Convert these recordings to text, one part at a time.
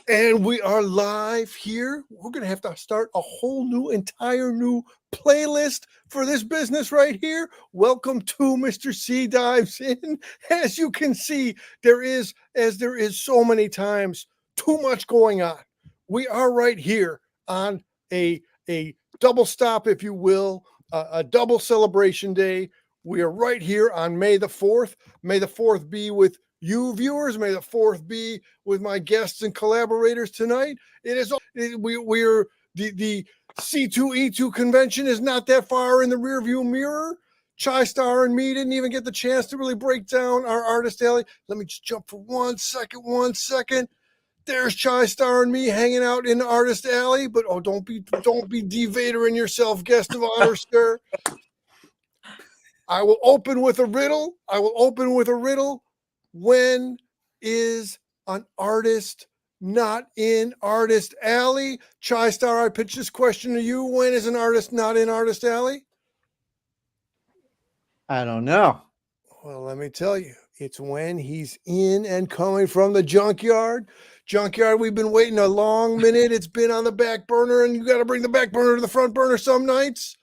And we are live here. We're going to have to start a whole entire new playlist for this business right here. Welcome to Mr. C Dives In. As you can see, there is so many times, too much going on. We are right here on a double stop, if you will, a double celebration day. We are right here on May the 4th. May the 4th be with you viewers. May the 4th be with my guests and collaborators tonight. We're the C2E2 convention is not that far in the rearview mirror. Chai Star and me didn't even get the chance to really break down our artist alley. Let me just jump for 1 second. There's Chai Star and me hanging out in the artist alley, but don't be de-Vader-ing yourself, guest of honor, sir. I will open with a riddle. When is an artist not in artist alley? Chai Star, I pitch this question to you. When is an artist not in artist alley? I don't know. Well, let me tell you. It's when he's in and coming from the junkyard. We've been waiting a long minute. It's been on the back burner, and you got to bring the back burner to the front burner some nights.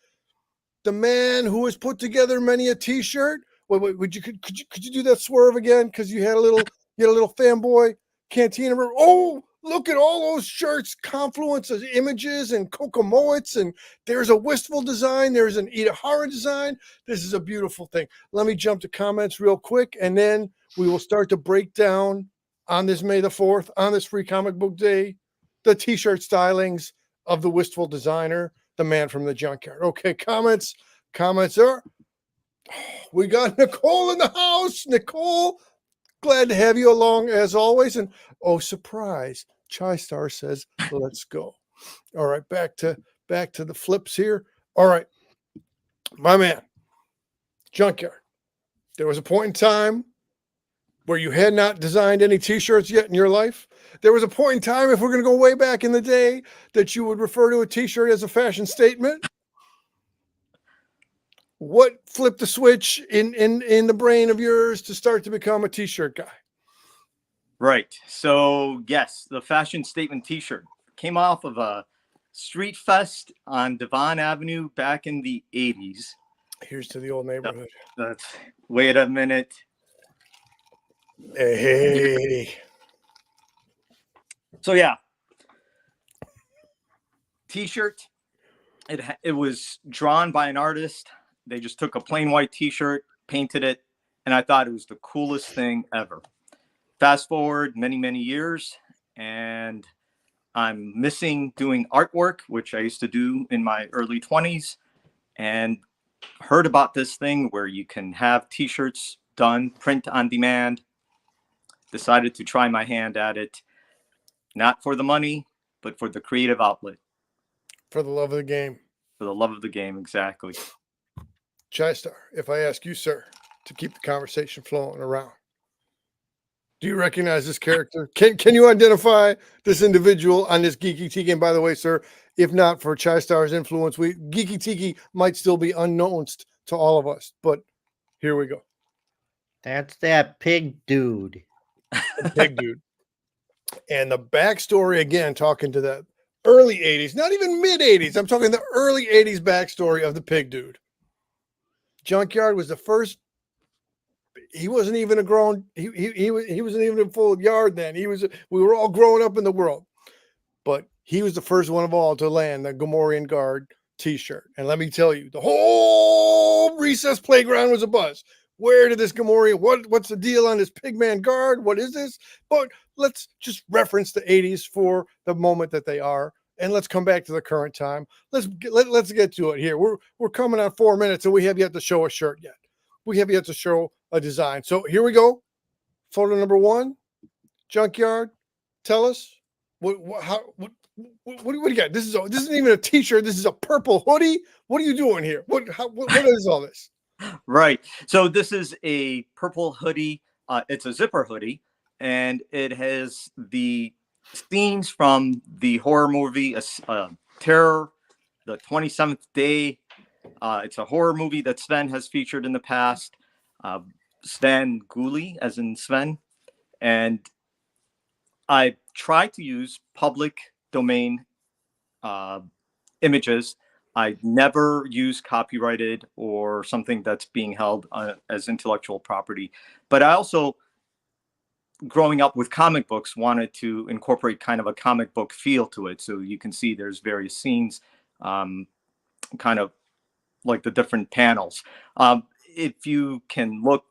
The man who has put together many a t-shirt. Wait, could you do that swerve again? Because you had a little fanboy cantina. Oh, look at all those shirts, confluence of images and Kokomoets, and there's a Wistful design, there's an Itahara design. This is a beautiful thing. Let me jump to comments real quick, and then we will start to break down on this May the 4th, on this Free Comic Book Day, the t-shirt stylings of the Wistful designer, the man from the junkyard. Okay, comments are. We got Nicole in the house. Nicole, glad to have you along as always. And oh, surprise, Chai Star says, "Let's go." All right, back to the flips here. All right, my man, junkyard. There was a point in time where you had not designed any t-shirts yet in your life. There was a point in time, if we're going to go way back in the day, that you would refer to a t-shirt as a fashion statement. What flipped the switch in the brain of yours to start to become a t-shirt guy? Right. So, yes, the fashion statement t-shirt came off of a street fest on Devon Avenue back in the 80s. Here's to the old neighborhood. Wait a minute. Hey. So, yeah. T-shirt. It was drawn by an artist. They just took a plain white t-shirt, painted it, and I thought it was the coolest thing ever. Fast forward many, many years, and I'm missing doing artwork, which I used to do in my early 20s, and heard about this thing where you can have t-shirts done, print on demand. Decided to try my hand at it, not for the money, but for the creative outlet. For the love of the game. For the love of the game, exactly. Chai Star, if I ask you, sir, to keep the conversation flowing around, do you recognize this character? Can you identify this individual on this Geeky Tiki? And by the way, sir, if not for Chai Star's influence, Geeky Tiki might still be unknownst to all of us. But here we go. That's that pig dude. The pig dude. And the backstory, again, talking to the early 80s, not even mid 80s. I'm talking the early 80s backstory of the pig dude. Junkyard was the first. He wasn't even a grown. He wasn't even a full yard then. We were all growing up in the world, but he was the first one of all to land the Gamorrean Guard T-shirt. And let me tell you, the whole recess playground was abuzz. Where did this Gamorrean? What's the deal on this Pigman Guard? What is this? But let's just reference the 80s for the moment that they are. And let's come back to the current time. Let's get to it here. We're coming on 4 minutes, and we have yet to show a shirt yet. We have yet to show a design. So here we go. Photo number 1. Junkyard. Tell us what do you got? This isn't even a t-shirt. This is a purple hoodie. What are you doing here? What is all this? Right. So this is a purple hoodie. It's a zipper hoodie, and it has the scenes from the horror movie Terror, the 27th Day. It's a horror movie that Sven has featured in the past. Sven Gulli, as in Sven. And I try to use public domain images. I never use copyrighted or something that's being held as intellectual property. But I also, growing up with comic books, wanted to incorporate kind of a comic book feel to it. So you can see there's various scenes, kind of like the different panels. If you can look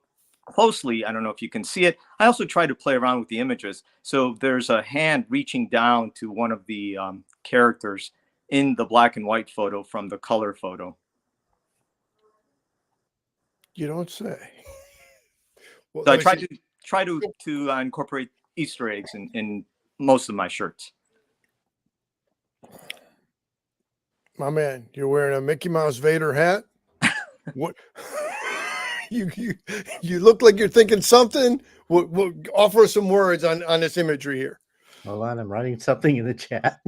closely, I don't know if you can see it. I also try to play around with the images. So there's a hand reaching down to one of the characters in the black and white photo from the color photo. You don't say. Well, So I let me try to incorporate Easter eggs in most of my shirts. My man, you're wearing a Mickey Mouse Vader hat. What? you look like you're thinking something. What offer us some words on this imagery here. Hold on, I'm writing something in the chat.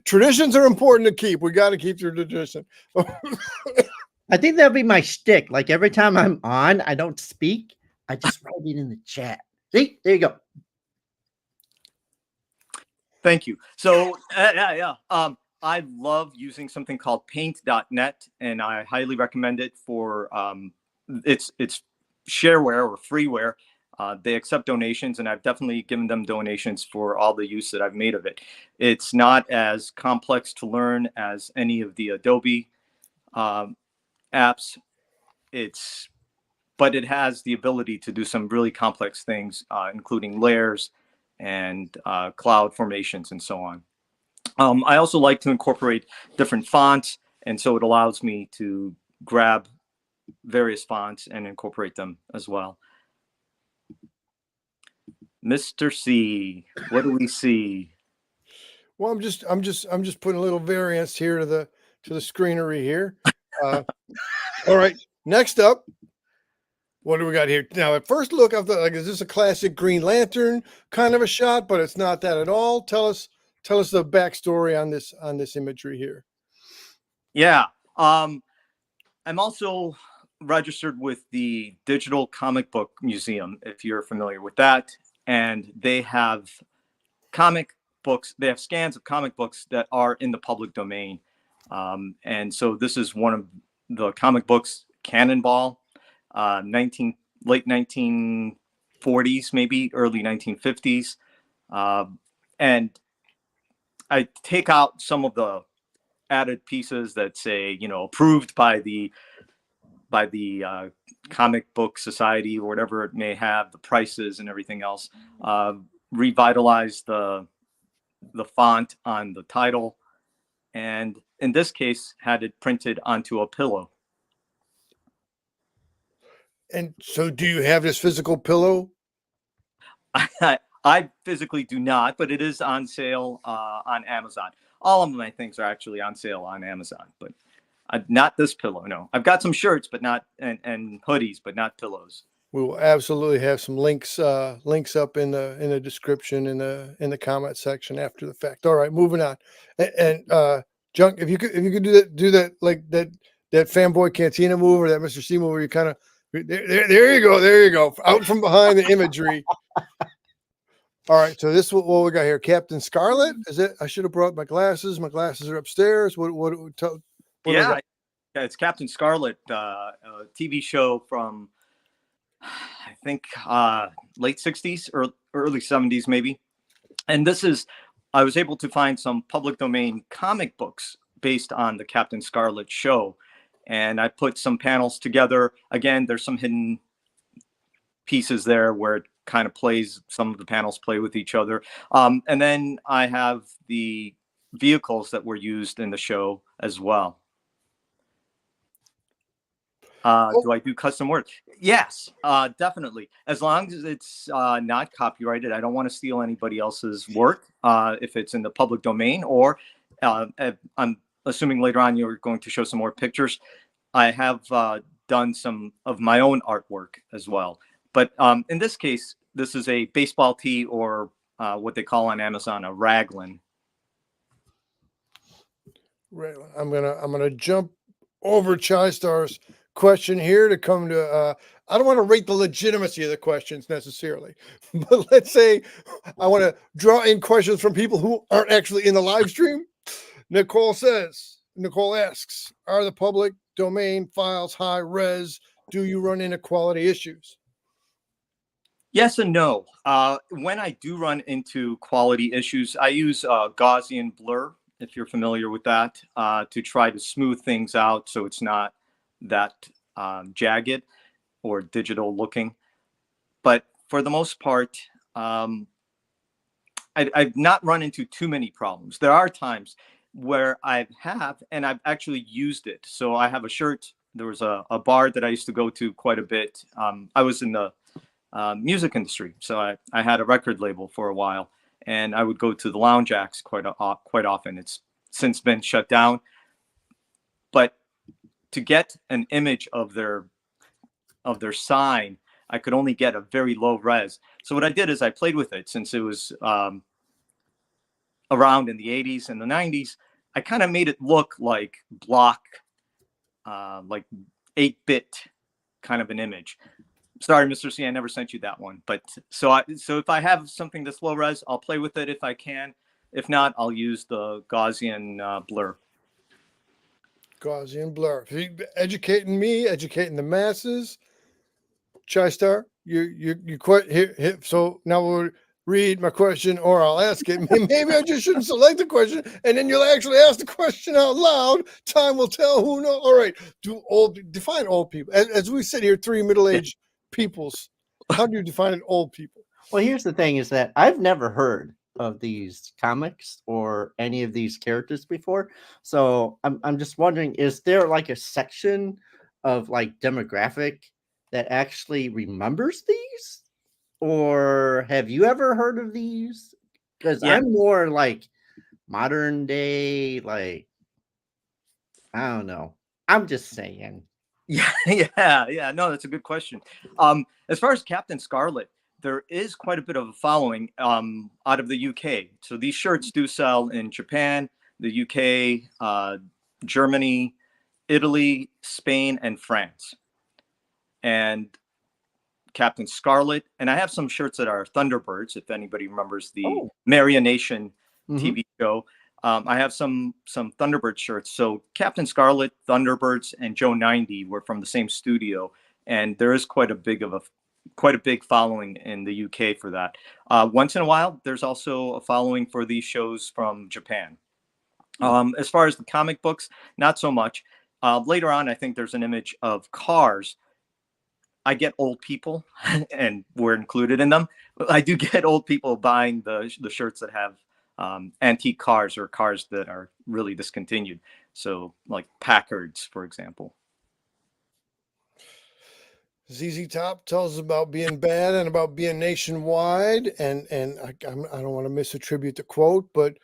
Traditions are important to keep. We got to keep your tradition. I think that'll be my shtick. Like every time I'm on, I don't speak. I just write it in the chat. See, there you go. Thank you. So yeah. I love using something called paint.net, and I highly recommend it for it's shareware or freeware. They accept donations, and I've definitely given them donations for all the use that I've made of it. It's not as complex to learn as any of the Adobe apps. But it has the ability to do some really complex things, including layers and cloud formations and so on. I also like to incorporate different fonts, and so it allows me to grab various fonts and incorporate them as well. Mr. C, what do we see? Well, I'm just putting a little variance here to the screenery here. All right, next up, what do we got here? Now, at first look, I thought, like, is this a classic Green Lantern kind of a shot? But it's not that at all. Tell us the backstory on this imagery here. Yeah, I'm also registered with the Digital Comic Book Museum, if you're familiar with that, and they have comic books. They have scans of comic books that are in the public domain, and so this is one of the comic books, Cannonball, late 1940s, maybe early 1950s, and I take out some of the added pieces that say, approved by the comic book society or whatever it may have, the prices and everything else. Revitalize the font on the title, and in this case, had it printed onto a pillow. And so, do you have this physical pillow? I physically do not, but it is on sale on Amazon. All of my things are actually on sale on Amazon, but not this pillow. No, I've got some shirts, but not and hoodies, but not pillows. We will absolutely have some links up in the description in the comment section after the fact. All right, moving on. And Junk, if you could do that like that Fanboy Cantina move or that Mr. C move where you kind of there you go out from behind the imagery. All right, so this what we got here, Captain Scarlet. Is it? I should have brought my glasses. My glasses are upstairs. What yeah, it's Captain Scarlet, a TV show from I think late 60s or early 70s maybe. And I was able to find some public domain comic books based on the Captain Scarlet show, and I put some panels together. Again, there's some hidden pieces there where it kind of some of the panels play with each other. And then I have the vehicles that were used in the show as well. Do I do custom work? Yes, definitely. As long as it's not copyrighted. I don't want to steal anybody else's work if it's in the public domain, or I'm assuming later on you're going to show some more pictures. I have done some of my own artwork as well. But in this case, this is a baseball tee, or what they call on Amazon a raglan. Raglan. I'm gonna jump over Chai Star's question here to come to. I don't want to rate the legitimacy of the questions necessarily, but let's say I want to draw in questions from people who aren't actually in the live stream. Nicole asks, are the public domain files high res? Do you run into quality issues? Yes and no. When I do run into quality issues, I use Gaussian blur, if you're familiar with that, to try to smooth things out so it's not that jagged or digital looking. But for the most part, I've not run into too many problems. There are times where I have, and I've actually used it. So I have a shirt. There was a bar that I used to go to quite a bit. I was in the music industry, so I had a record label for a while, and I would go to the Lounge Acts quite often. It's since been shut down, but to get an image of their sign, I could only get a very low res. So what I did is I played with it since it was around in the 80s and the 90s. I kind of made it look like block, like 8-bit kind of an image. Sorry, Mr. C, I never sent you that one. But so if I have something that's low res, I'll play with it if I can. If not, I'll use the Gaussian blur. Gaussian blur. Educating me, educating the masses. Chai-Star, you quite here. So now we'll read my question, or I'll ask it. Maybe I just shouldn't select the question, and then you'll actually ask the question out loud. Time will tell. Who knows? All right. Define old people. As we sit here, three middle-aged peoples. How do you define an old people? Well, here's the thing: is that I've never heard of these comics or any of these characters before. So I'm just wondering: is there like a section of like demographic that actually remembers these, or have you ever heard of these? Because Yeah. I'm more like modern day, like I don't know. I'm just saying. Yeah. No, that's a good question. As far as Captain Scarlet, there is quite a bit of a following out of the UK. So these shirts do sell in Japan, the UK, Germany, Italy, Spain, and France. And Captain Scarlet, and I have some shirts that are Thunderbirds. If anybody remembers the Marionation TV show, I have some Thunderbird shirts. So Captain Scarlet, Thunderbirds, and Joe 90 were from the same studio, and there is quite a big following in the UK for that. Once in a while, there's also a following for these shows from Japan. As far as the comic books, not so much. Later on, I think there's an image of cars. I get old people, and we're included in them. I do get old people buying the shirts that have antique cars or cars that are really discontinued. So like Packards, for example. ZZ Top tells us about being bad and about being nationwide, and I don't want to misattribute the quote, but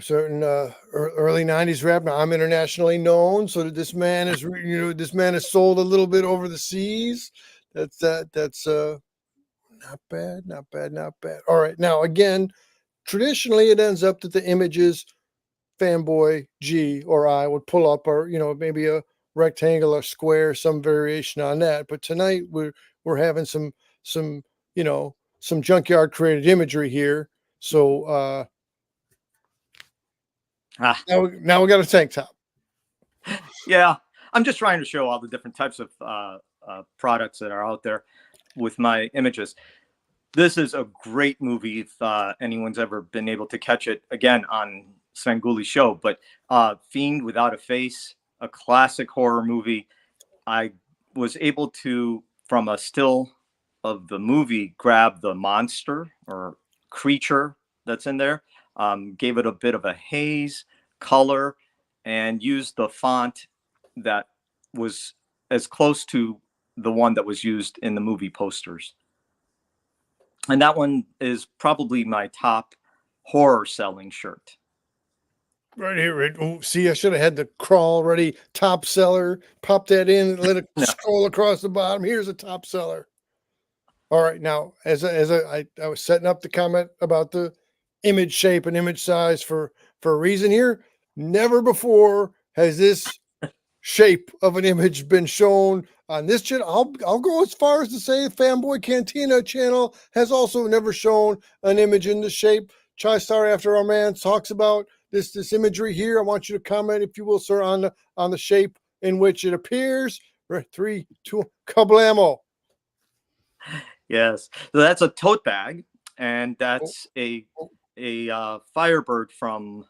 certain early '90s rap. Now I'm internationally known, so that this man is sold a little bit over the seas. That's not bad. All right, now again, traditionally it ends up that the images fanboy G or I would pull up, or maybe a rectangle or square, some variation on that. But tonight we're having some junkyard created imagery here. So now we got a tank top. Yeah, I'm just trying to show all the different types of products that are out there with my images. This is a great movie if anyone's ever been able to catch it again on Svenguli's show. But Fiend Without a Face, a classic horror movie. I was able to, from a still of the movie, grab the monster or creature that's in there, gave it a bit of a haze, color, and used the font that was as close to the one that was used in the movie posters. And that one is probably my top horror selling shirt. Right here. Oh, see, I should have had the crawl ready. Top seller. Pop that in and let it scroll across the bottom. Here's a top seller. All right. Now, as I was setting up the comment about the image shape and image size for a reason here. Never before has this shape of an image been shown on this channel. I'll go as far as to say Fanboy Cantina channel has also never shown an image in the shape. Chai-Star After Our Man talks about this imagery here. I want you to comment, if you will, sir, on the shape in which it appears. 3, 2, kablamo. Yes, so that's a tote bag, and that's a firebird from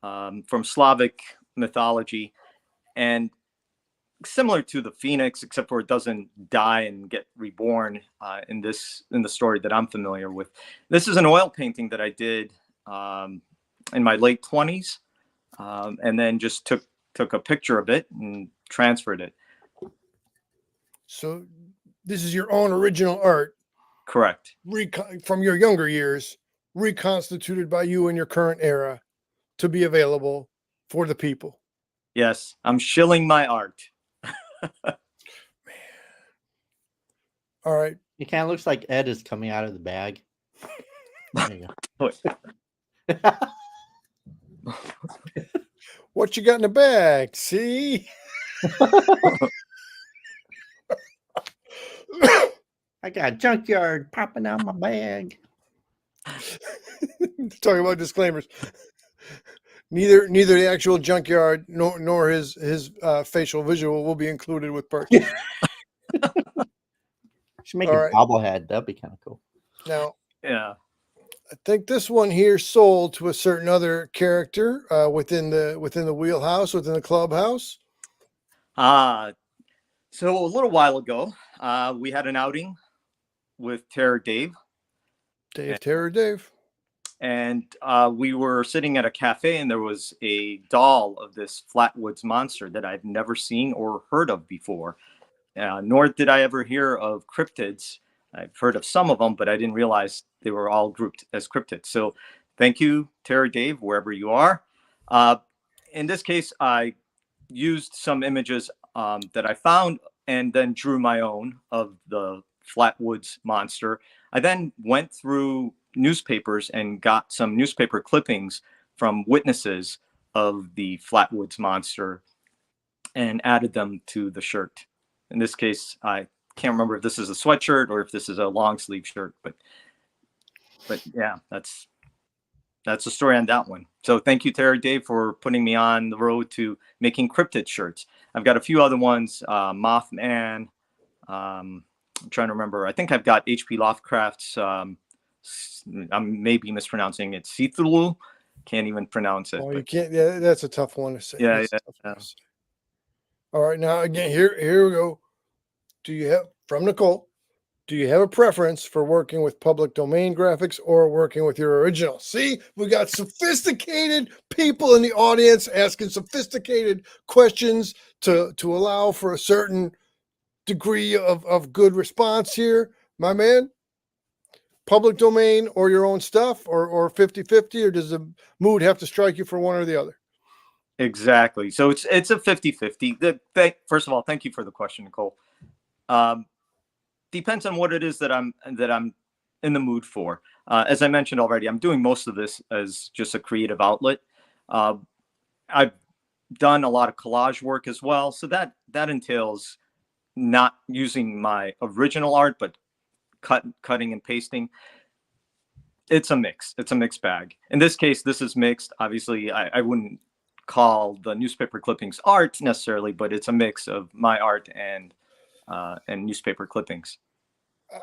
Slavic mythology, and similar to the phoenix, except for it doesn't die and get reborn in the story that I'm familiar with. This is an oil painting that I did in my late 20s, and then just took a picture of it and transferred it. So this is your own original art. Correct. From your younger years, reconstituted by you in your current era to be available for the people. Yes, I'm shilling my art. Man. All right. It kind of looks like Ed is coming out of the bag. There you go. What you got in the bag? See? I got a junkyard popping out my bag. Talking about disclaimers. Neither the actual junkyard nor his facial visual will be included with purchase. Should make a bobblehead. That'd be kind of cool. Now, yeah, I think this one here sold to a certain other character within the wheelhouse, within the clubhouse. So a little while ago, we had an outing with Terror Dave. Terror Dave. And we were sitting at a cafe, and there was a doll of this Flatwoods monster that I've never seen or heard of before. Nor did I ever hear of cryptids. I've heard of some of them, but I didn't realize they were all grouped as cryptids. So thank you, Terror Dave, wherever you are. In this case, I used some images that I found and then drew my own of the Flatwoods monster. I then went through newspapers and got some newspaper clippings from witnesses of the Flatwoods monster and added them to the shirt. In this case, I can't remember if this is a sweatshirt or if this is a long sleeve shirt, but yeah, that's the story on that one. So thank you, Terry Dave, for putting me on the road to making cryptid shirts. I've got a few other ones, Mothman. I'm trying to remember. I think I've got H.P. Lovecraft's. I'm maybe mispronouncing it. Cthulhu. Can't even pronounce it. Oh, you can't. Yeah, that's a tough one to say. Yeah, yeah. All right, now again, here we go. Do you have, from Nicole, do you have a preference for working with public domain graphics or working with your original? See, we got sophisticated people in the audience asking sophisticated questions to allow for a certain degree of good response here. My man, public domain or your own stuff, or 50-50, or does the mood have to strike you for one or the other? Exactly. So it's a 50-50. First of all, thank you for the question, Nicole. Depends on what it is that I'm in the mood for. As I mentioned already, I'm doing most of this as just a creative outlet. I've done a lot of collage work as well, so that entails not using my original art, but cutting and pasting. It's a mix. It's a mixed bag. In this case, this is mixed. Obviously, I wouldn't call the newspaper clippings art necessarily, but it's a mix of my art and newspaper clippings.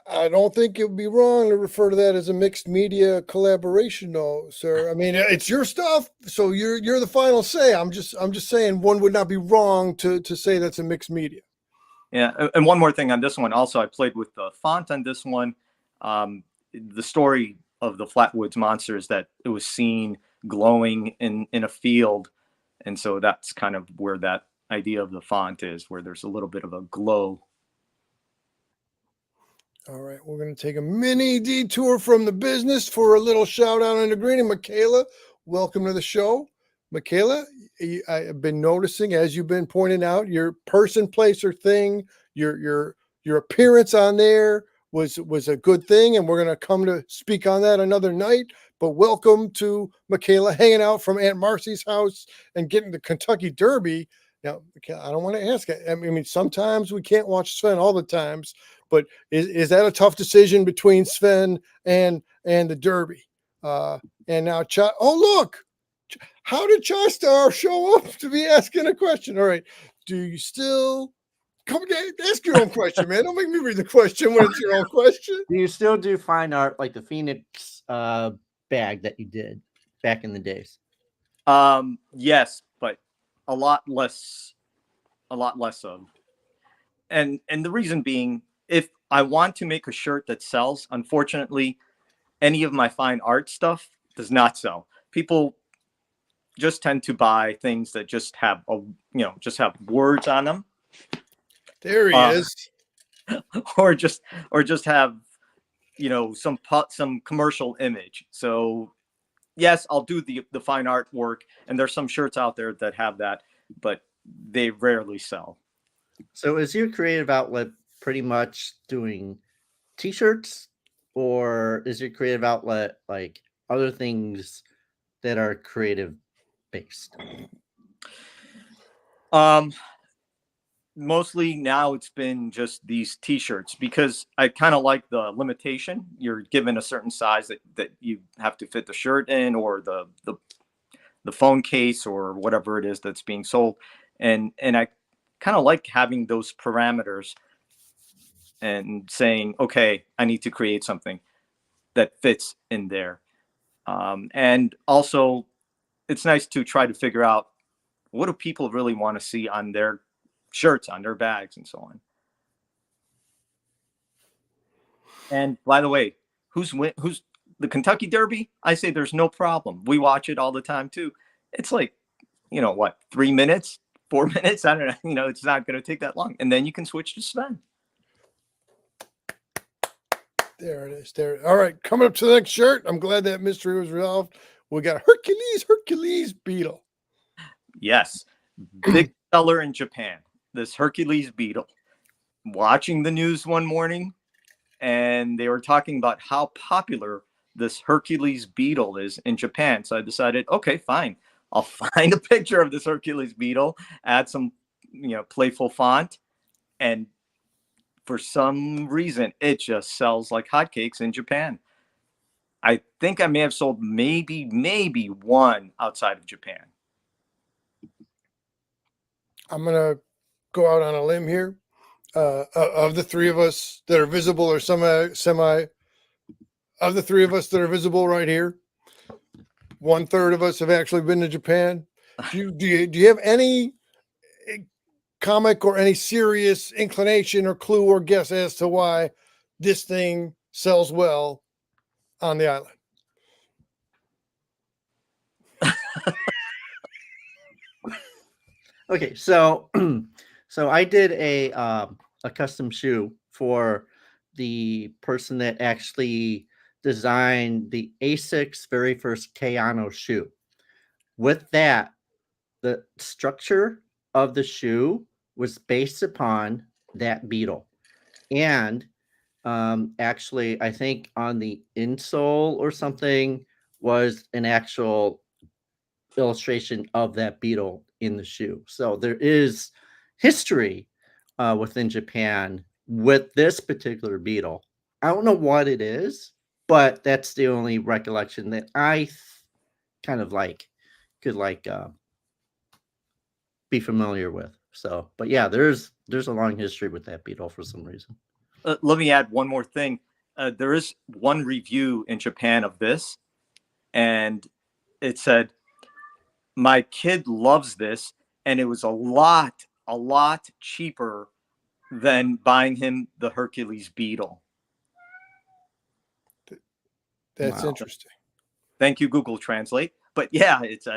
I don't think it would be wrong to refer to that as a mixed media collaboration, though, sir. I mean, it's your stuff, so you're the final say. I'm just saying one would not be wrong to say that's a mixed media. Yeah, and one more thing on this one. Also, I played with the font on this one. The story of the Flatwoods monster is that it was seen glowing in a field, and so that's kind of where that idea of the font is, where there's a little bit of a glow. All right, we're going to take a mini detour from the business for a little shout out and a greeting. Michaela, welcome to the show. Michaela, I've been noticing, as you've been pointing out, your person, place, or thing, your appearance on there was a good thing, and we're going to come to speak on that another night. But welcome to Michaela hanging out from Aunt Marcy's house and getting the Kentucky Derby. Now, I don't want to ask. I mean, sometimes we can't watch Sven all the times, but is that a tough decision between Sven and the Derby? And now, oh look, how did Chastar show up to be asking a question? All right, do you still come ask your own question, man? Don't make me read the question when it's your own question. Do you still do fine art like the Phoenix bag that you did back in the days? Yes, but a lot less of. And the reason being, if I want to make a shirt that sells, unfortunately, any of my fine art stuff does not sell. People just tend to buy things that just have just have words on them. There he is. Or just have some commercial image. So yes, I'll do the fine art work, and there's some shirts out there that have that, but they rarely sell. So is your creative outlet pretty much doing t-shirts, or is your creative outlet like other things that are creative based? Mostly now it's been just these t-shirts, because I kind of like the limitation. You're given a certain size that you have to fit the shirt in, or the phone case, or whatever it is that's being sold. And I kind of like having those parameters and saying, okay, I need to create something that fits in there. And also, it's nice to try to figure out, what do people really want to see on their shirts, on their bags, and so on. And by the way, who's the Kentucky Derby? I say there's no problem. We watch it all the time too. It's like, what, 3 minutes, 4 minutes? I don't know. It's not going to take that long. And then you can switch to Sven. There it is. There. All right. Coming up to the next shirt. I'm glad that mystery was resolved. We got Hercules beetle. Yes. Big seller in Japan. This Hercules beetle. Watching the news one morning, and they were talking about how popular this Hercules beetle is in Japan. So I decided, okay, fine. I'll find a picture of this Hercules beetle, add some, playful font, and for some reason, it just sells like hotcakes in Japan. I think I may have sold maybe one outside of Japan. I'm going to go out on a limb here. Of the three of us that are visible, or semi of the three of us that are visible right here, 1/3 of us have actually been to Japan. Do you have any comic or any serious inclination or clue or guess as to why this thing sells well on the island? Okay, so so I did a custom shoe for the person that actually designed the ASIC's very first Kayano shoe. With that, the structure of the shoe was based upon that beetle. And actually, I think on the insole or something was an actual illustration of that beetle in the shoe. So there is history within Japan with this particular beetle. I don't know what it is, but that's the only recollection that I kind of could be familiar with. So, but yeah, there's a long history with that beetle for some reason. Let me add one more thing. There is one review in Japan of this, and it said, my kid loves this, and it was a lot cheaper than buying him the Hercules beetle. That's interesting. Thank you, Google Translate. But yeah, it's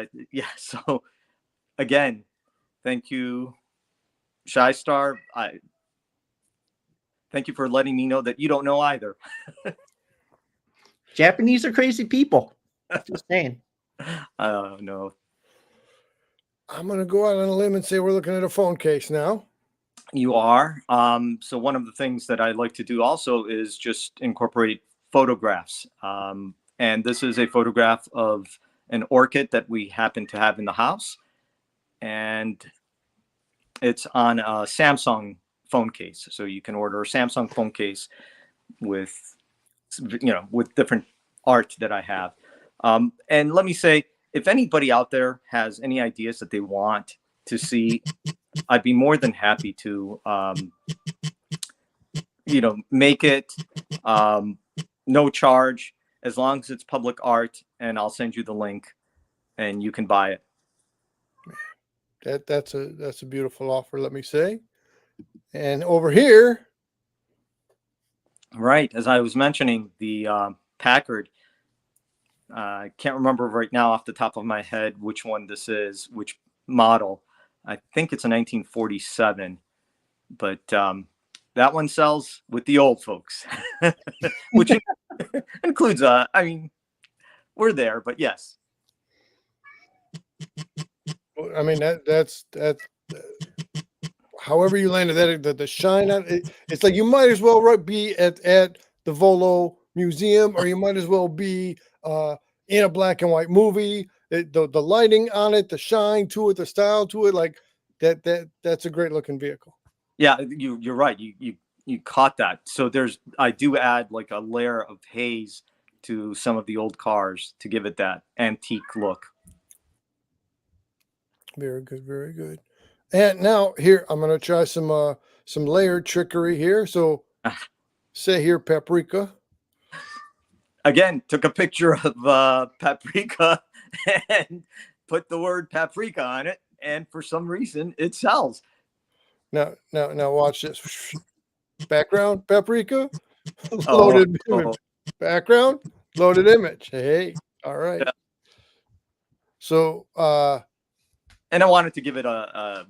so again, thank you, Shy Star. Thank you for letting me know that you don't know either. Japanese are crazy people. Just saying. No. I'm going to go out on a limb and say we're looking at a phone case now. You are. So one of the things that I like to do also is just incorporate photographs. And this is a photograph of an orchid that we happen to have in the house. And It's on a Samsung phone case, so you can order a Samsung phone case with with different art that I have. And let me say, if anybody out there has any ideas that they want to see, I'd be more than happy to make it no charge, as long as it's public art, and I'll send you the link and you can buy it. That's a beautiful offer, let me say. And over here, Right, as I was mentioning, the Packard. I can't remember right now off the top of my head which one this is, which model. I think it's a 1947, but that one sells with the old folks, which includes, I mean, we're there, but yes. I mean that's however you landed that, the shine on it, it's like you might as well be at the Volo Museum, or you might as well be in a black and white movie. The lighting on it, the shine to it, the style to it, like that's a great looking vehicle. Yeah, you're right. You caught that. So I do add like a layer of haze to some of the old cars to give it that antique look. Very good, very good. And now here I'm gonna try some layered trickery here. So say here paprika. Again, took a picture of paprika and put the word paprika on it, and for some reason it sells. Now watch this. Background paprika, Oh, loaded image. Background, loaded image. Hey, all right. Yeah. So and I wanted to give it a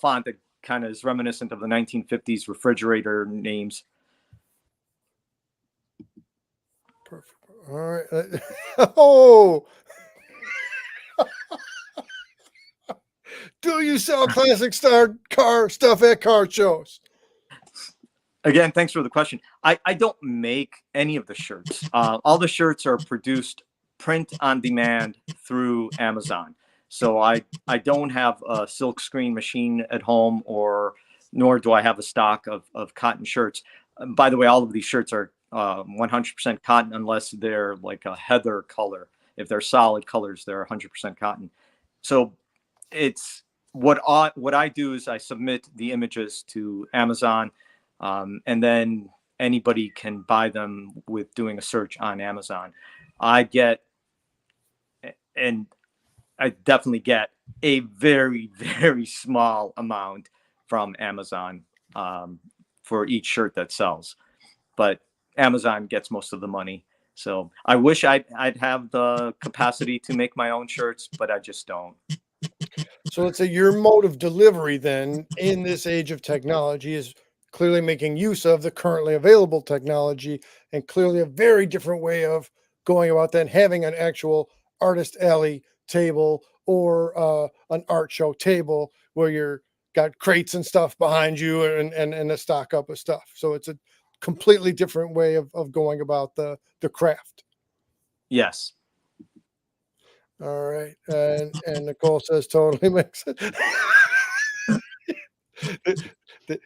font that kind of is reminiscent of the 1950s refrigerator names. perfect. All right. Oh, do you sell classic car stuff at car shows? Again, thanks for the question. I don't make any of the shirts. All the shirts are produced print on demand through Amazon. So I don't have a silk screen machine at home, nor do I have a stock of cotton shirts. By the way, all of these shirts are 100% cotton, unless they're like a heather color. If they're solid colors, they're 100% cotton. So it's what I do is I submit the images to Amazon, and then anybody can buy them with doing a search on Amazon. I get, and I definitely get, a very, very small amount from Amazon for each shirt that sells, but Amazon gets most of the money. So I wish I'd have the capacity to make my own shirts, but I just don't. So let's say your mode of delivery then in this age of technology is clearly making use of the currently available technology, and clearly a very different way of going about than having an actual artist alley table, or an art show table where you're got crates and stuff behind you, and a stock up of stuff. So it's a completely different way of going about the craft. Yes. All right. And Nicole says totally makes it.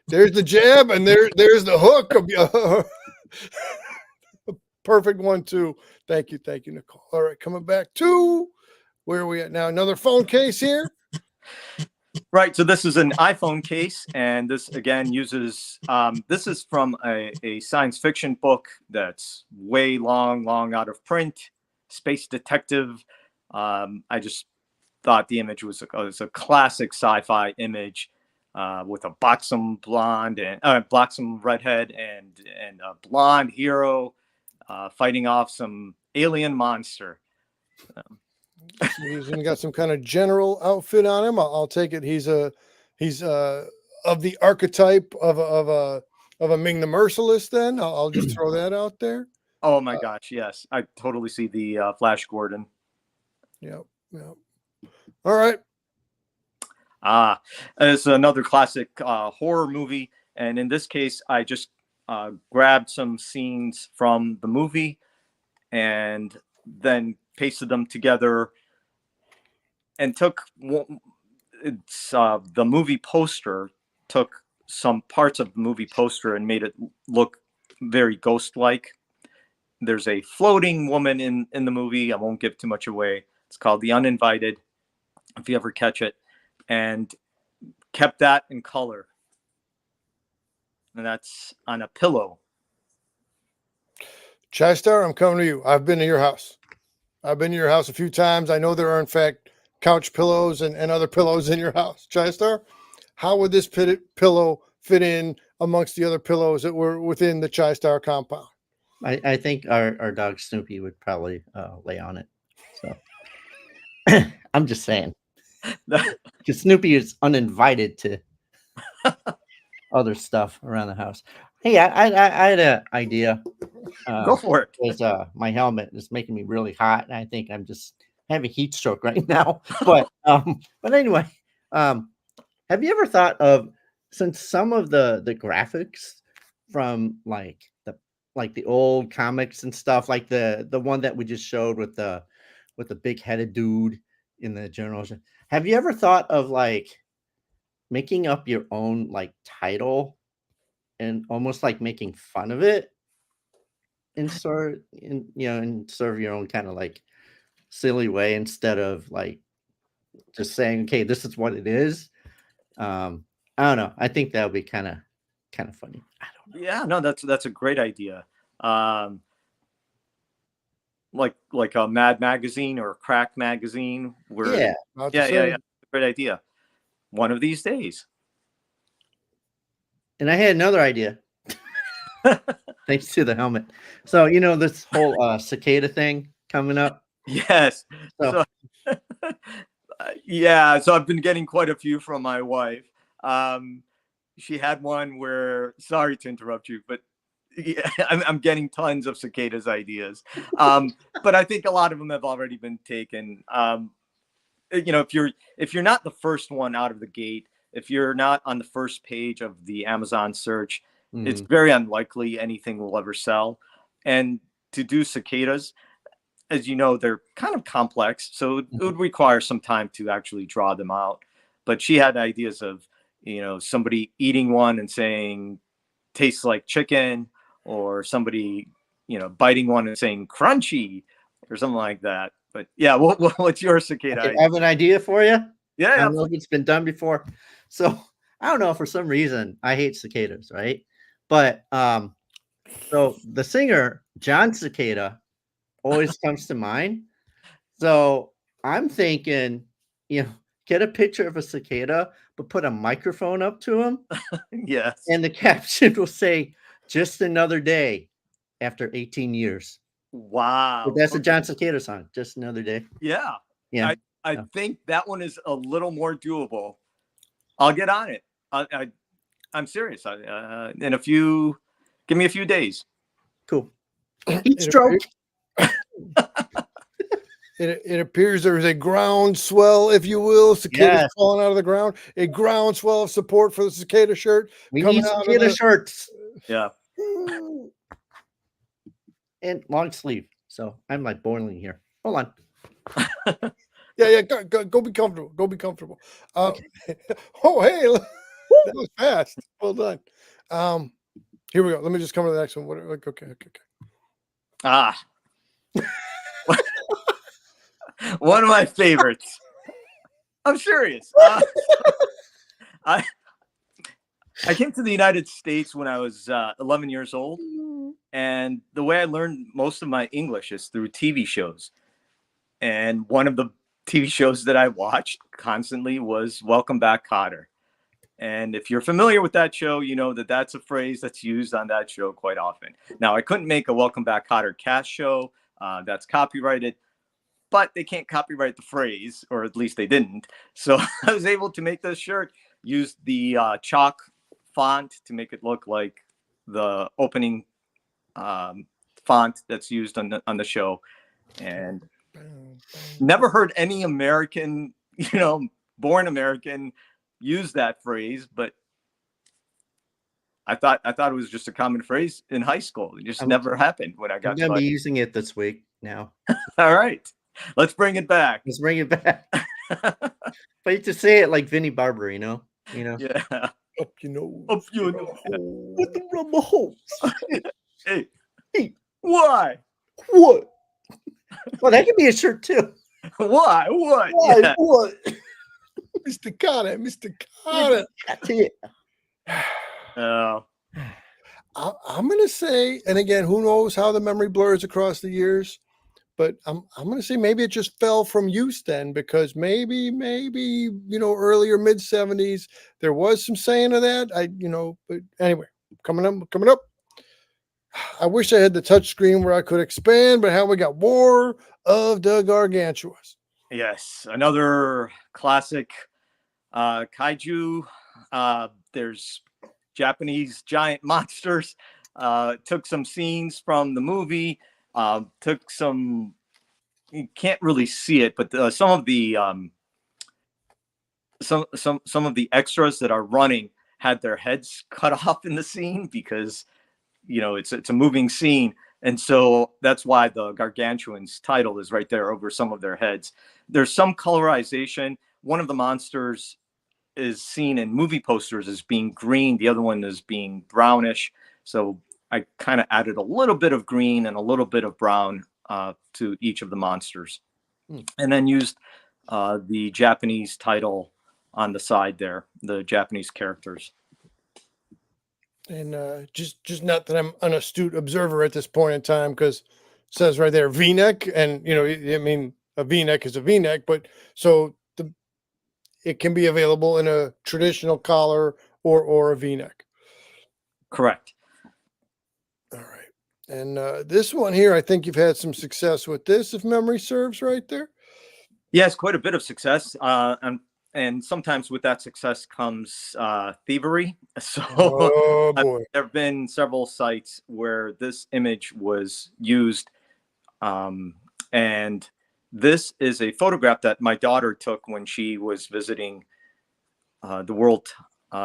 There's the jab, and there's the hook. Perfect one too. Thank you, Nicole. All right, coming back to where are we at now? Another phone case here. Right. So this is an iPhone case, and this again uses. This is from a science fiction book that's way long out of print. Space Detective. I just thought the image was a classic sci-fi image, with a buxom blonde and buxom redhead and a blonde hero fighting off some alien monster. He's got some kind of general outfit on him. I'll take it. He's of the archetype of a Ming the Merciless. Then I'll just throw that out there. Oh my gosh, yes, I totally see the Flash Gordon. Yep. All right. It's another classic horror movie, and in this case, I just grabbed some scenes from the movie and then pasted them together and took it's the movie poster took some parts of the movie poster and made it look very ghost-like. There's a floating woman in the movie. I won't give too much away. It's called The Uninvited, if you ever catch it, and kept that in color. And that's on a pillow. Chystar, I'm coming to you. I've been to your house. I've been to your house a few times. I know there are, in fact, couch pillows and other pillows in your house. Chystar, how would this pillow fit in amongst the other pillows that were within the Chystar compound? I think our dog Snoopy would probably lay on it. So I'm just saying, because Snoopy is uninvited to other stuff around the house. Hey, I had an idea. Go for it. Because my helmet is making me really hot, and I think I'm just having heat stroke right now. But anyway, have you ever thought of, since some of the graphics from like the old comics and stuff, like the one that we just showed with the big headed dude in the journal, have you ever thought of like making up your own like title and almost like making fun of it in sort of your own kind of like silly way, instead of like just saying, okay, this is what it is? I don't know. I think that would be kind of funny. I don't know. Yeah, no, that's a great idea. Like a Mad Magazine or a Crack Magazine. Yeah. Yeah. Great idea. One of these days. And I had another idea. Thanks to the helmet. So, this whole cicada thing coming up. Yes. So Yeah. So I've been getting quite a few from my wife. She had one where, sorry to interrupt you, but yeah, I'm getting tons of cicadas ideas. But I think a lot of them have already been taken. If you're not the first one out of the gate, if you're not on the first page of the Amazon search, it's very unlikely anything will ever sell. And to do cicadas, as you know, they're kind of complex, so it would require some time to actually draw them out. But she had ideas of, somebody eating one and saying tastes like chicken, or somebody, biting one and saying crunchy or something like that. But yeah, what's your cicada idea? I have an idea for you. Yeah. I don't know if it's been done before. So I don't know, for some reason I hate cicadas, right? But so the singer John Cicada always comes to mind. So I'm thinking, get a picture of a cicada, but put a microphone up to him. Yes. And the caption will say, "Just another day after 18 years." Wow. But that's a John Cicada song. Just another day. Yeah. Yeah. I think that one is a little more doable. I'll get on it. I'm serious. Give me a few days. Cool. Heat stroke. It appears there is a groundswell, if you will, cicadas Yes. falling out of the ground. A groundswell of support for the cicada shirt. We coming need out of cicada the- shirts Yeah. and long sleeve. So I'm like boiling here. Hold on. Yeah. Go be comfortable. Go be comfortable. Okay. Oh, hey, that was fast. Well done. Here we go. Let me just come to the next one. Okay. Ah. One of my favorites. I'm serious. I came to the United States when I was 11 years old, and the way I learned most of my English is through TV shows. And one of the TV shows that I watched constantly was Welcome Back, Kotter. And if you're familiar with that show, you know that that's a phrase that's used on that show quite often. Now, I couldn't make a Welcome Back, Kotter cast show. That's copyrighted, but they can't copyright the phrase, or at least they didn't. So I was able to make this shirt, use the chalk font to make it look like the opening font that's used on the show. And never heard any American, born American use that phrase, but I thought it was just a common phrase in high school. It just never happened when I got I'm gonna be using it this week now. All right, let's bring it back. Let's bring it back. But you just say it like Vinnie Barber, you know? You know? Yeah. Up your nose. Up your in a nose. hole. With the rubber hose. Hey, Hey, why? what? Well, that could be a shirt too. Why? What? Why? Yeah. What? Mr. Carter, Mr. Carter. That's it. Uh, I'm going to say, and again, who knows how the memory blurs across the years, but I'm going to say maybe it just fell from use then, because maybe earlier mid 70s there was some saying of that. But anyway, coming up. I wish I had the touch screen where I could expand, but how we got War of the Gargantuas. yes, another classic kaiju. There's Japanese giant monsters. Took some scenes from the movie. Took some. You can't really see it, but some of the some of the extras that are running had their heads cut off in the scene because it's a moving scene, and so that's why the Gargantuans title is right there over some of their heads. There's some colorization. One of the monsters is seen in movie posters as being green, the other one is being brownish. So I kind of added a little bit of green and a little bit of brown to each of the monsters, and then used the Japanese title on the side there, the Japanese characters. And just not that I'm an astute observer at this point in time, because it says right there V-neck, and I mean a V-neck is a V-neck, but so it can be available in a traditional collar or a V-neck. Correct. All right. And this one here, I think you've had some success with this, if memory serves right there. Yes, quite a bit of success. And sometimes with that success comes thievery. So Oh boy. there have been several sites where this image was used. And this is a photograph that my daughter took when she was visiting the World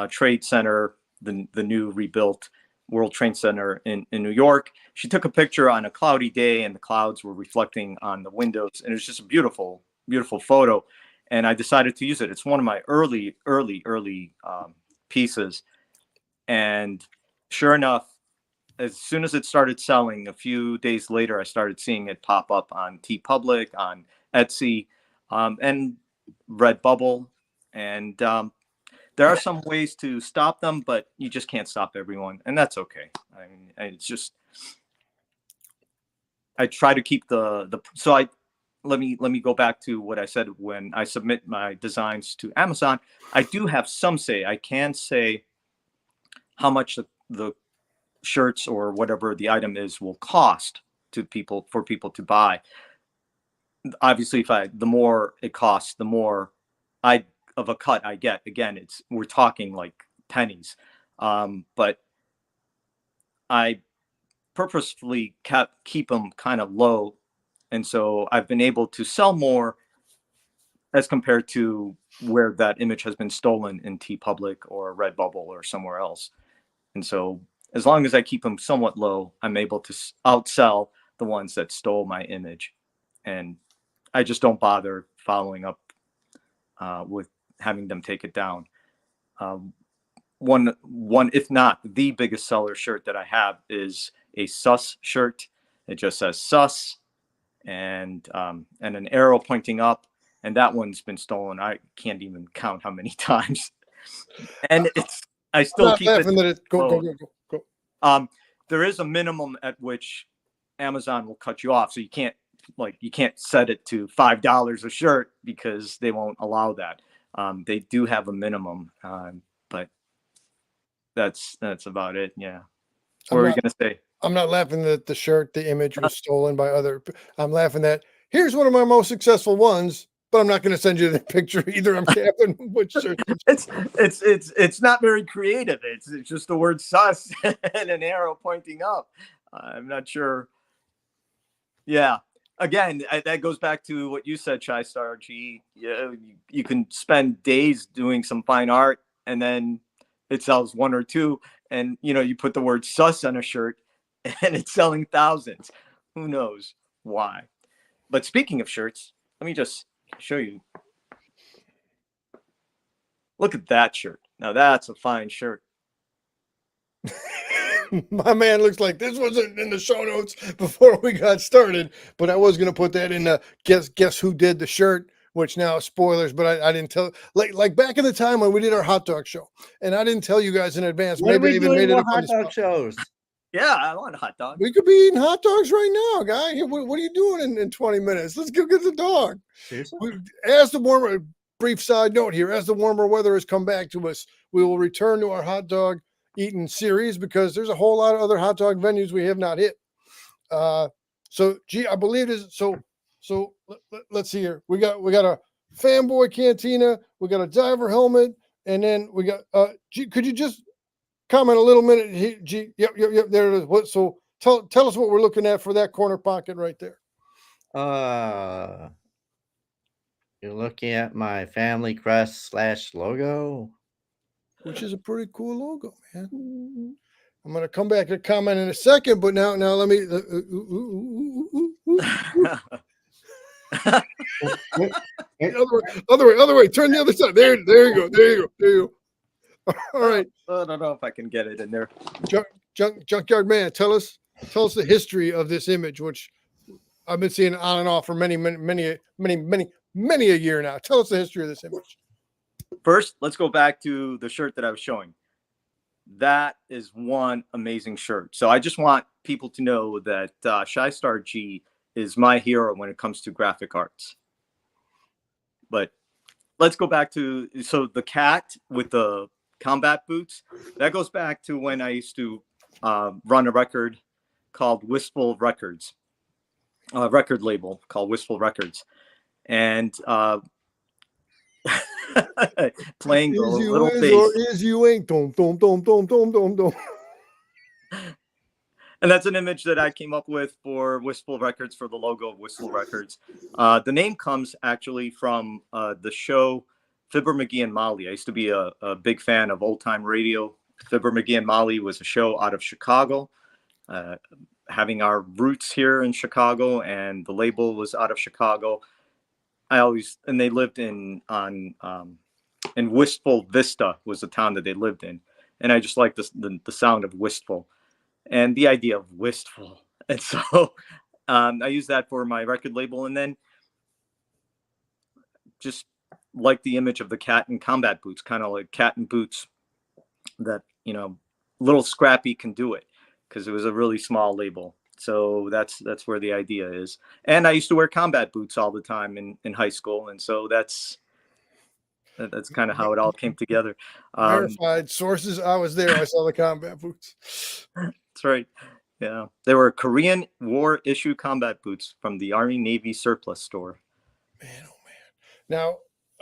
Trade Center, the new rebuilt World Trade Center in New York. She took a picture on a cloudy day, and the clouds were reflecting on the windows, and it was just a beautiful, beautiful photo. And I decided to use it. It's one of my early pieces. And sure enough, as soon as it started selling, a few days later, I started seeing it pop up on TeePublic, on Etsy, and Redbubble. And there are some ways to stop them, but you just can't stop everyone, and that's okay. I mean, it's just I try to keep let me go back to what I said when I submit my designs to Amazon. I do have some say. I can say how much the shirts or whatever the item is will cost to people for people to buy. Obviously, the more it costs, the more I of a cut I get. Again, we're talking like pennies, but I purposefully keep them kind of low, and so I've been able to sell more as compared to where that image has been stolen in TeePublic or Redbubble or somewhere else. And so as long as I keep them somewhat low, I'm able to outsell the ones that stole my image, and I just don't bother following up with having them take it down. One, if not the biggest seller shirt that I have is a sus shirt. It just says sus and an arrow pointing up, and that one's been stolen. I can't even count how many times. And I still keep it. That it go. There is a minimum at which Amazon will cut you off, so you can't set it to $5 a shirt because they won't allow that. They do have a minimum, but that's about it. Yeah. What were you gonna say? I'm not laughing that the image was stolen by other. I'm laughing that here's one of my most successful ones, but I'm not going to send you the picture either. I'm capping which shirt. It's not very creative. It's just the word sus and an arrow pointing up. I'm not sure. Yeah. Again, that goes back to what you said, Chai Star G. Yeah, you can spend days doing some fine art, and then it sells one or two, and you put the word sus on a shirt, and it's selling thousands. Who knows why? But speaking of shirts, let me just show you. Look at that shirt. Now that's a fine shirt. My man looks like this wasn't in the show notes before we got started, but I was going to put that in the guess who did the shirt, which now is spoilers, but I didn't tell, like back in the time when we did our hot dog show, and I didn't tell you guys in advance. What are Maybe I we even doing made it more up on hot the dog spot. shows? Yeah, I want a hot dog. We could be eating hot dogs right now, guy. What are you doing in 20 minutes? Let's go get the dog. Seriously? As the warmer, brief side note here, as the warmer weather has come back to us, we will return to our hot dog eating series because there's a whole lot of other hot dog venues we have not hit. So gee, I believe it is so let's see here. We got a fanboy cantina, we got a diver helmet, and then we got G, could you just comment a little minute? G, yep, there it is. What so tell us what we're looking at for that corner pocket right there. You're looking at my family crest / logo, which is a pretty cool logo, man. I'm going to come back to comment in a second, but now let me. Other way. Turn the other side. There you go. All right. I don't know if I can get it in there. Junkyard man, tell us the history of this image, which I've been seeing on and off for many a year now. Tell us the history of this image. First, let's go back to the shirt that I was showing. That is one amazing shirt. So I just want people to know that Shy Star G is my hero when it comes to graphic arts. But let's go back to, so the cat with the combat boots, that goes back to when I used to run a record called Wistful Records, a record label called Wistful Records. And playing the little bass. Or is you ain't. Dum. And that's an image that I came up with for Wistful Records, for the logo of Wistful Records. The name comes actually from the show Fibber McGee and Molly. I used to be a big fan of old time radio. Fibber McGee and Molly was a show out of Chicago, having our roots here in Chicago, and the label was out of Chicago. And they lived in Wistful Vista was the town that they lived in. And I just like the sound of wistful and the idea of wistful. And so I use that for my record label, and then just like the image of the cat in combat boots, kind of like cat in boots, that, little Scrappy can do it, because it was a really small label. So that's where the idea is. And I used to wear combat boots all the time in high school. And so that's kind of how it all came together. Verified sources. I was there. I saw the combat boots. That's right. Yeah. They were Korean War issue combat boots from the Army Navy surplus store. Man, oh man. Now,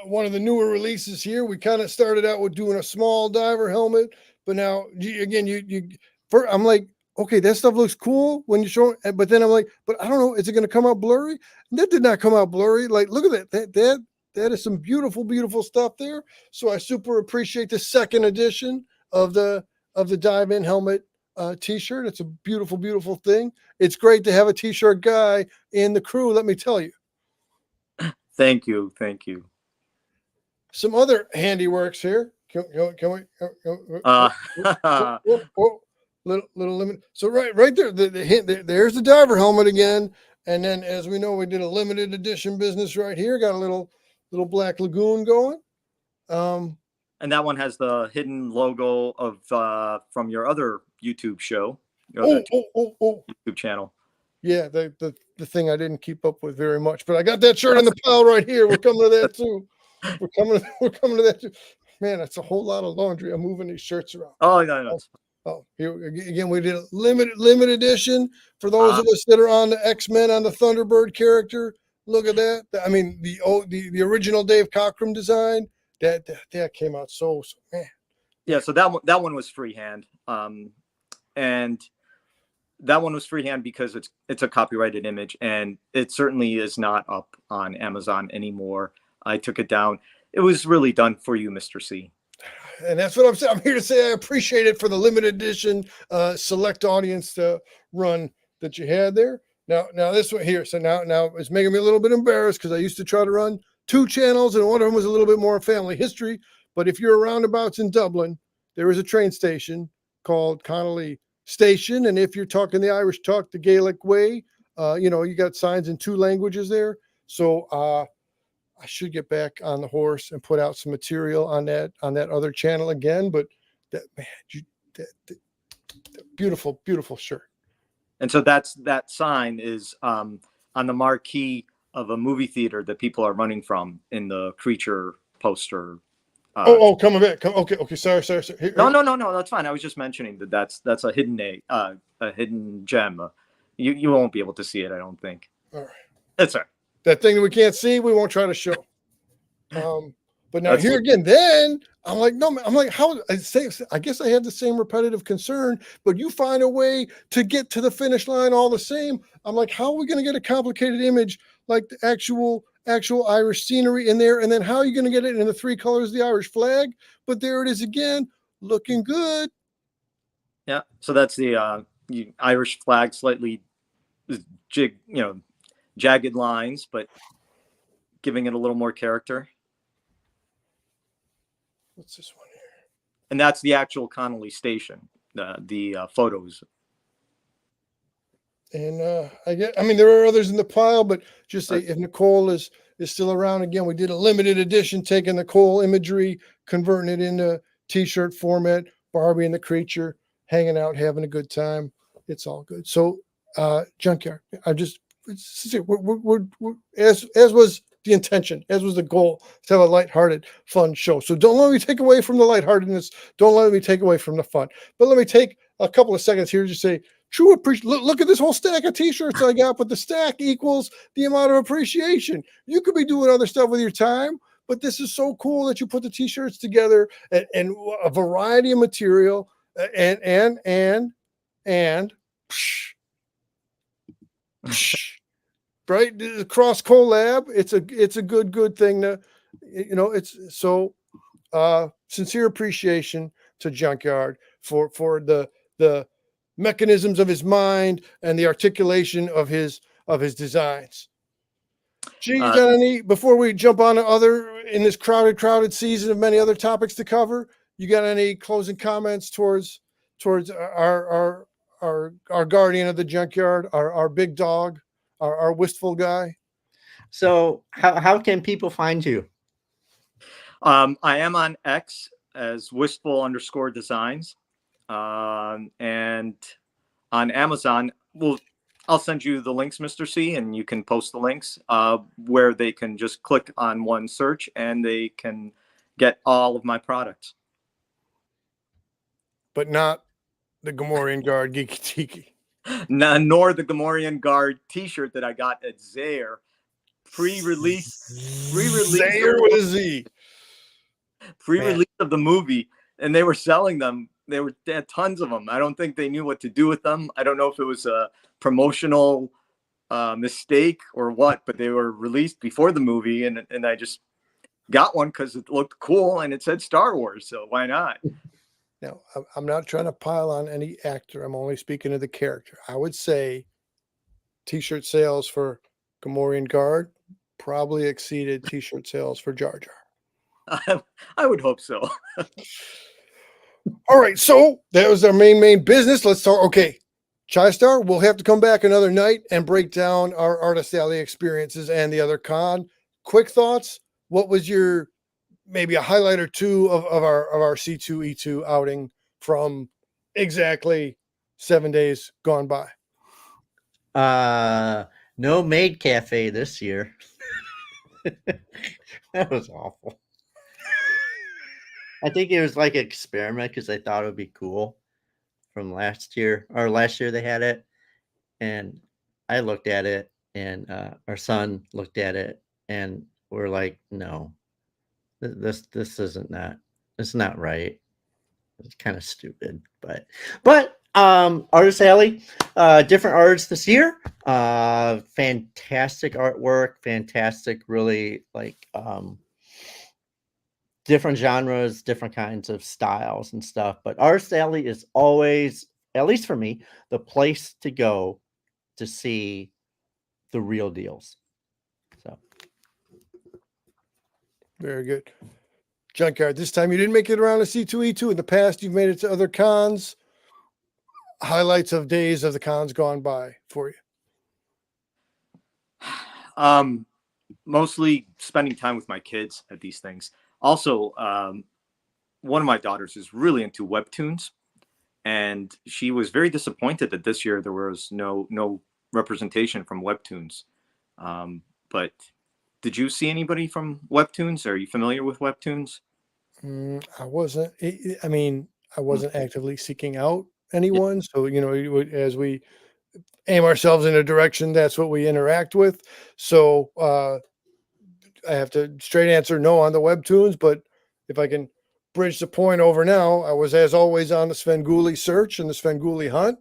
one of the newer releases here, we kind of started out with doing a small diver helmet, but now I'm like, okay, that stuff looks cool when you show it, but then I'm like, but I don't know, is it going to come out blurry? And that did not come out blurry. Like, look at that. That is some beautiful stuff there. So I super appreciate the second edition of the Dive In Helmet t-shirt. It's a beautiful thing. It's great to have a t-shirt guy in the crew, let me tell you. Thank you. Some other handiworks here. Can we? Little limit. So right there, the hint. There's the diver helmet again, and then as we know, we did a limited edition business right here. Got a little black lagoon going. And that one has the hidden logo of from your other YouTube show. YouTube channel. Yeah, the thing I didn't keep up with very much, but I got that shirt in the pile right here. We're coming to that too. We're coming to that too. Man, that's a whole lot of laundry. I'm moving these shirts around. Oh no. Oh, here again, we did a limited edition for those of us that are on the X-Men, on the Thunderbird character. Look at that. I mean, the original Dave Cockrum design. That came out so man. Yeah, so that one was freehand. And that one was freehand because it's a copyrighted image, and it certainly is not up on Amazon anymore. I took it down. It was really done for you, Mr. C. And that's what I'm saying. I'm here to say I appreciate it for the limited edition select audience run that you had there. Now this one here. So now it's making me a little bit embarrassed because I used to try to run 2 channels, and one of them was a little bit more family history. But if you're roundabouts in Dublin, there is a train station called Connolly Station. And if you're talking the Irish talk, the Gaelic way, you got signs in 2 languages there. So I should get back on the horse and put out some material on that other channel again. But that man, that beautiful, beautiful shirt. And so that sign is on the marquee of a movie theater that people are running from in the Creature poster. Coming back. Okay. Sorry. Here. No. That's fine. I was just mentioning that's a hidden gem. You won't be able to see it, I don't think. All right. That's all right. That thing that we can't see, we won't try to show. But now That's here what- again, then I'm like, no, I'm like, how? I guess I had the same repetitive concern, but you find a way to get to the finish line all the same. I'm like, how are we going to get a complicated image like the actual Irish scenery in there? And then how are you going to get it in the 3 colors of the Irish flag? But there it is again, looking good. Yeah. So that's the Irish flag, slightly jagged lines, but giving it a little more character. What's this one here? And that's the actual Connolly station. The photos. And there are others in the pile, but just say if Nicole is still around again, we did a limited edition, taking Nicole imagery, converting it into t-shirt format, Barbie and the Creature hanging out, having a good time. It's all good. So Junkyard, we're as was the intention, as was the goal, to have a lighthearted, fun show. So don't let me take away from the lightheartedness. Don't let me take away from the fun. But let me take a couple of seconds here to say, true appreciation. Look at this whole stack of t-shirts I got, but the stack equals the amount of appreciation. You could be doing other stuff with your time, but this is so cool that you put the t-shirts together and a variety of material and right, the cross collab. It's a good thing to, it's so sincere appreciation to Junkyard for the mechanisms of his mind and the articulation of his designs. Gee, you got any, before we jump on to other in this crowded season of many other topics to cover, you got any closing comments towards our guardian of the Junkyard, our big dog, our Wistful guy? So how can people find you? I am on X as Wistful_designs. And on Amazon, I'll send you the links, Mr. C, and you can post the links where they can just click on one search and they can get all of my products. But not the Gamorrean Guard Geeky Tiki. Nor the Gamorrean Guard t-shirt that I got at Zaire. Pre-release Zaire with a Z. Pre-release of the movie, and they were selling them. They had tons of them. I don't think they knew what to do with them. I don't know if it was a promotional mistake or what, but they were released before the movie, and I just got one because it looked cool and it said Star Wars, so why not? Now, I'm not trying to pile on any actor. I'm only speaking of the character. I would say t-shirt sales for Gamorrean Guard probably exceeded t-shirt sales for Jar Jar. I would hope so. All right, so that was our main business. Let's start. Okay, Chai-Star, we'll have to come back another night and break down our Artist Alley experiences and the other con. Quick thoughts. What was your maybe a highlight or two of our C2E2 outing from exactly 7 days gone by? No maid cafe this year. That was awful. I think it was like an experiment because I thought it would be cool from last year they had it, and I looked at it and our son looked at it and we're like, no, this isn't that. It's not right. It's kind of stupid, but Artist Alley, different artists this year. Fantastic artwork, fantastic, really like different genres, different kinds of styles and stuff. But Artist Alley is always, at least for me, the place to go to see the real deals. So very good. Junkyard, this time you didn't make it around to C2E2. In the past, you've made it to other cons. Highlights of days of the cons gone by for you. Mostly spending time with my kids at these things. Also, one of my daughters is really into webtoons, and she was very disappointed that this year there was no representation from webtoons. But did you see anybody from webtoons? Are you familiar with webtoons? I wasn't. I wasn't actively seeking out anyone. So as we aim ourselves in a direction, that's what we interact with. So I have to straight answer no on the webtoons. But if I can bridge the point over now, I was as always on the Svengoolie search and the Svengoolie hunt.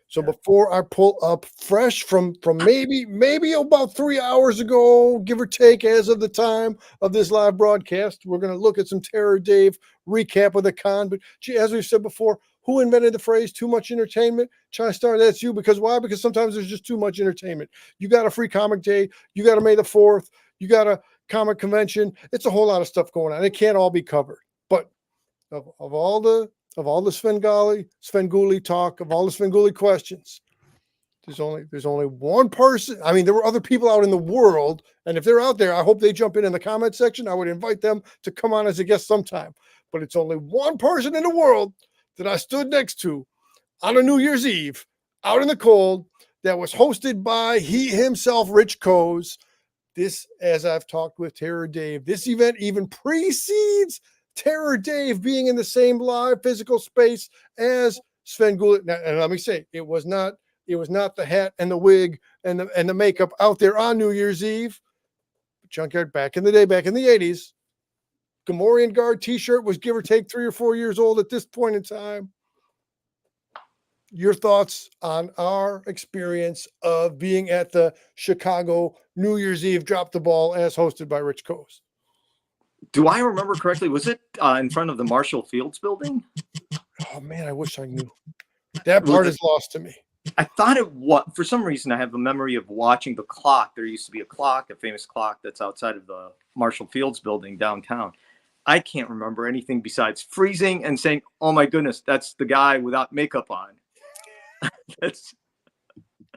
So before I pull up fresh from maybe about 3 hours ago, give or take, as of the time of this live broadcast, we're going to look at some Terror Dave recap of the con. But as we've said before, who invented the phrase "too much entertainment"? Star, that's you. Because why? Because sometimes there's just too much entertainment. You got a free comic day. You got a May the 4th. You got a comic convention. It's a whole lot of stuff going on. It can't all be covered. But of all the Svengoolie talk, of all the Svengoolie questions, there's only one person. I mean, there were other people out in the world, and if they're out there, I hope they jump in the comment section. I would invite them to come on as a guest sometime. But it's only one person in the world that I stood next to on a New Year's Eve out in the cold that was hosted by he himself, Rich Coase. This, as I've talked with Terror Dave, this event even precedes Terror Dave being in the same live physical space as Svengoolie. And let me say, it was not the hat and the wig and the makeup out there on New Year's Eve. Junkyard, back in the day, back in the 80s, Gamorrean Guard t-shirt was give or take 3 or 4 years old at this point in time. Your thoughts on our experience of being at the Chicago New Year's Eve Drop the Ball as hosted by Rich Coase? Do I remember correctly? Was it in front of the Marshall Fields building? Oh man, I wish I knew. That part is lost to me. I thought it was. For some reason, I have a memory of watching the clock. There used to be a famous clock that's outside of the Marshall Fields building downtown. I can't remember anything besides freezing and saying, "Oh my goodness, that's the guy without makeup on."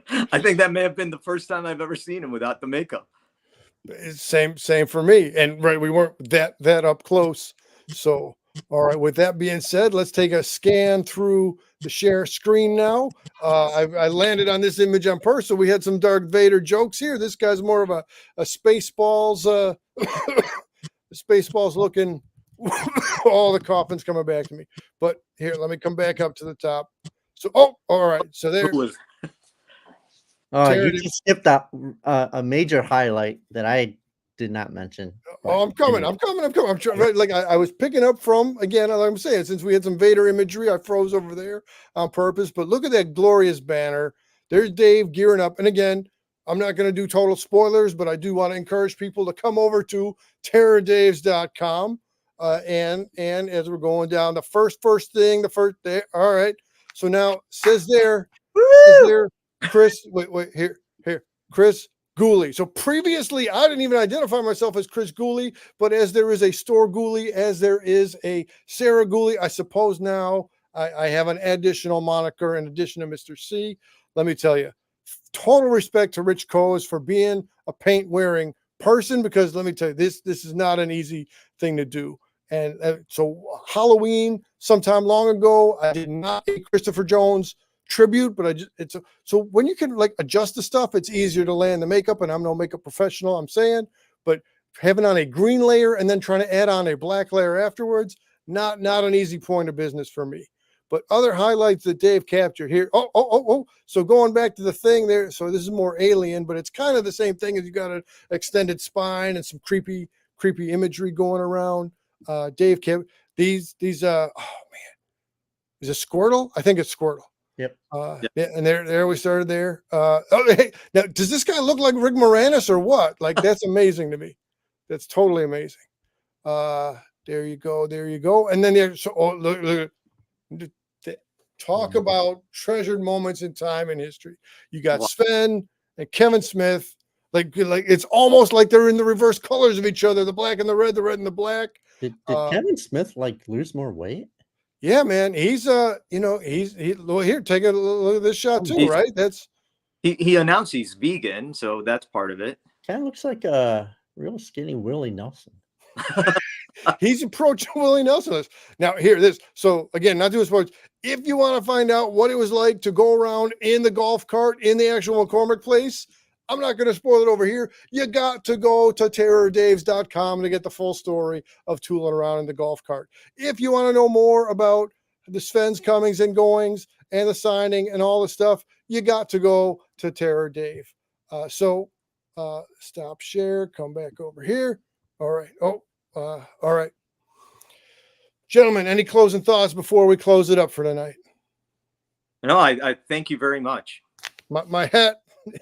I think that may have been the first time I've ever seen him without the makeup. Same for me. And right, we weren't that up close. So, all right. With that being said, let's take a scan through the share screen now. I landed on this image on purpose, so we had some Darth Vader jokes here. This guy's more of a Spaceballs, Spaceballs looking. All the coffins coming back to me. But here, let me come back up to the top. So, all right. So there. You just skipped a major highlight that I did not mention. Oh, I'm coming. I'm trying. Right, like I was picking up from, again, like I'm saying, since we had some Vader imagery, I froze over there on purpose. But look at that glorious banner. There's Dave gearing up. And again, I'm not going to do total spoilers, but I do want to encourage people to come over to terrordaves.com. And as we're going down, the first thing, the first day. All right. So now says there, Chris, wait, here, Chris Gooley. So previously, I didn't even identify myself as Chris Gooley, but as there is a Store Gooley, as there is a Sarah Gooley, I suppose now I have an additional moniker in addition to Mr. C. Let me tell you, total respect to Rich Coase for being a paint-wearing person, because let me tell you, this is not an easy thing to do. And so Halloween, sometime long ago, I did not a Christopher Jones tribute, but so when you can like adjust the stuff, it's easier to land the makeup, and I'm no makeup professional, I'm saying, but having on a green layer and then trying to add on a black layer afterwards, not an easy point of business for me. But other highlights that Dave captured here. So going back to the thing there, so this is more alien, but it's kind of the same thing as you got an extended spine and some creepy imagery going around. Dave kept these oh man, is it Squirtle? I think it's Squirtle. Yep. Yeah, and there we started there. Hey, now does this guy look like Rick Moranis or what? Like, that's amazing to me. That's totally amazing. There you go. And then there's look, talk about treasured moments in time and history. You got Sven and Kevin Smith. Like it's almost like they're in the reverse colors of each other, the black and the red and the black. Did Uh, Kevin Smith like lose more weight? yeah, man. He's well, here, take a look at this shot too, He's, right? That's he announced he's vegan, so that's part of it. Kind of looks like a real skinny Willie Nelson. he's approaching Willie Nelson. Now, here, this. So again, not doing sports. If you want to find out what it was like to go around in the golf cart in the actual McCormick place, I'm not going to spoil it over here. You got to go to terrordaves.com to get the full story of tooling around in the golf cart. If you want to know more about the Sven's comings and goings and the signing and all the stuff, you got to go to Terror Dave. Stop share, come back over here. All right. All right. Gentlemen, any closing thoughts before we close it up for tonight? No, I thank you very much. My hat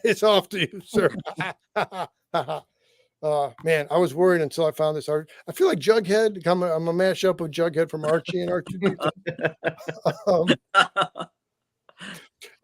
is off to you, sir. Man, I was worried until I found this art. I feel like Jughead. I'm a mashup of Jughead from Archie and R2D2.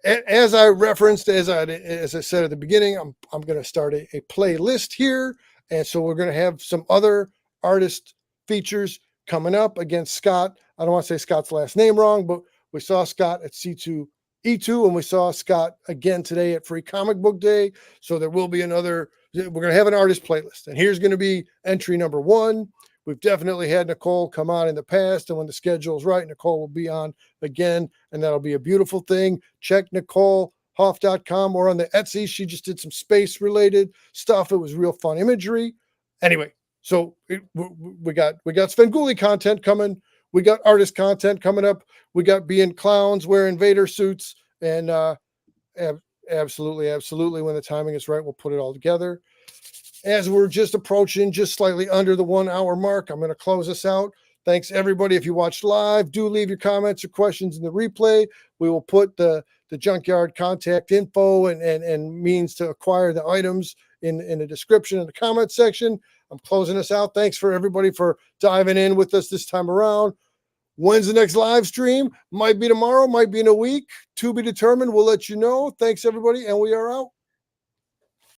As I referenced, as I said at the beginning, I'm going to start a playlist here, and so we're going to have some other artist features coming up against Scott. I don't want to say Scott's last name wrong, but we saw Scott at C2E2, and we saw Scott again today at Free Comic Book Day. So there will be another. We're going to have an artist playlist, and here's going to be entry number 1. We've definitely had Nicole come on in the past, and when the schedule is right, Nicole will be on again, and that'll be a beautiful thing. Check NicoleHoff.com or on the Etsy. She just did some space-related stuff. It was real fun imagery. Anyway, so we got Svengoolie content coming. We got artist content coming up. We got being clowns wearing Vader suits, and absolutely, when the timing is right, we'll put it all together. As we're just approaching just slightly under the 1 hour mark, I'm going to close this out. Thanks everybody. If you watched live, do leave your comments or questions in the replay. We will put the Junkyard contact info and means to acquire the items in the description in the comment section. I'm closing this out. Thanks for everybody for diving in with us this time around. When's the next live stream? Might be tomorrow, might be in a week. To be determined. We'll let you know. Thanks everybody, and we are out.